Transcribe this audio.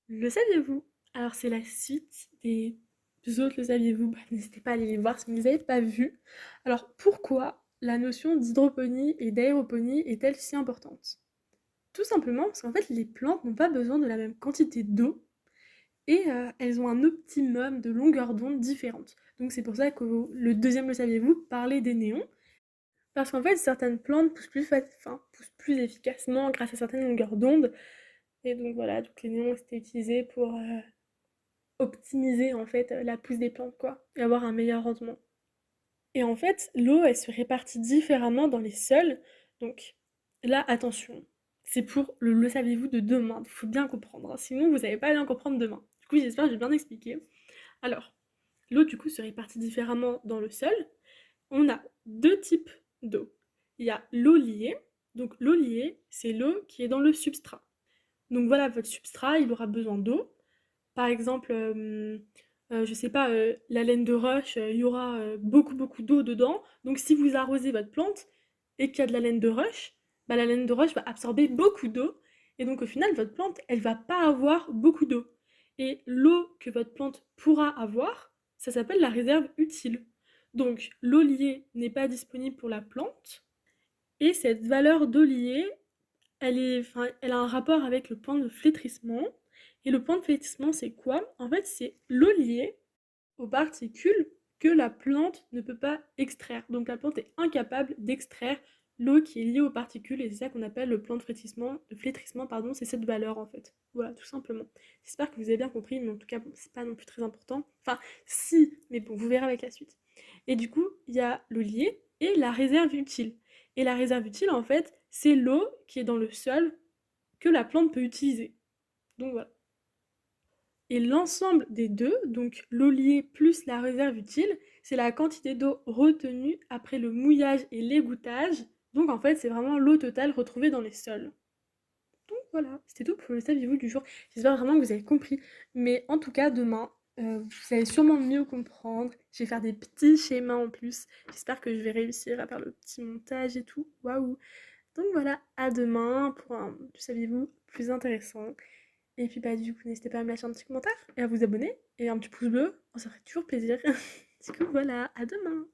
Le saviez-vous? Alors c'est la suite des autres, le saviez-vous? Bah, n'hésitez pas à aller les voir si vous ne les avez pas vus. Alors pourquoi la notion d'hydroponie et d'aéroponie est-elle si importante? Tout simplement parce qu'en fait les plantes n'ont pas besoin de la même quantité d'eau et elles ont un optimum de longueur d'onde différente. Donc c'est pour ça que le deuxième le saviez-vous parlait des néons, parce qu'en fait certaines plantes poussent plus efficacement grâce à certaines longueurs d'onde, et donc voilà, donc les néons étaient utilisés pour optimiser en fait la pousse des plantes quoi, et avoir un meilleur rendement. Et en fait, l'eau elle se répartit différemment dans les sols, donc là attention, c'est pour le saviez-vous de demain, il faut bien comprendre, hein, sinon vous n'allez pas bien comprendre demain. Du coup j'espère que j'ai bien expliqué. Alors, l'eau du coup se répartit différemment dans le sol. On a deux types d'eau. Il y a l'eau liée, donc l'eau liée c'est l'eau qui est dans le substrat. Donc voilà, votre substrat il aura besoin d'eau. Par exemple, je sais pas, la laine de roche, il y aura beaucoup d'eau dedans. Donc si vous arrosez votre plante et qu'il y a de la laine de roche, bah, la laine de roche va absorber beaucoup d'eau. Et donc au final, votre plante, elle va pas avoir beaucoup d'eau. Et l'eau que votre plante pourra avoir, ça s'appelle la réserve utile. Donc l'eau liée n'est pas disponible pour la plante. Et cette valeur d'eau liée, elle a un rapport avec le point de flétrissement. Et le point de flétrissement, c'est quoi? En fait, c'est l'eau liée aux particules que la plante ne peut pas extraire. Donc la plante est incapable d'extraire l'eau qui est liée aux particules, et c'est ça qu'on appelle le plan de flétrissement. Le flétrissement, pardon, c'est cette valeur en fait. Voilà, tout simplement. J'espère que vous avez bien compris, mais en tout cas, bon, c'est pas non plus très important. Enfin, si, mais bon, vous verrez avec la suite. Et du coup, il y a l'eau liée et la réserve utile. Et la réserve utile, en fait, c'est l'eau qui est dans le sol que la plante peut utiliser. Donc voilà. Et l'ensemble des deux, donc l'eau liée plus la réserve utile, c'est la quantité d'eau retenue après le mouillage et l'égouttage. Donc en fait, c'est vraiment l'eau totale retrouvée dans les sols. Donc voilà, c'était tout pour le saviez-vous du jour. J'espère vraiment que vous avez compris. Mais en tout cas, demain, vous allez sûrement mieux comprendre. Je vais faire des petits schémas en plus. J'espère que je vais réussir à faire le petit montage et tout. Waouh! Donc voilà, à demain pour un, saviez-vous, plus intéressant. Et puis bah du coup, n'hésitez pas à me lâcher un petit commentaire et à vous abonner et un petit pouce bleu, ça ferait toujours plaisir. Du coup voilà, à demain.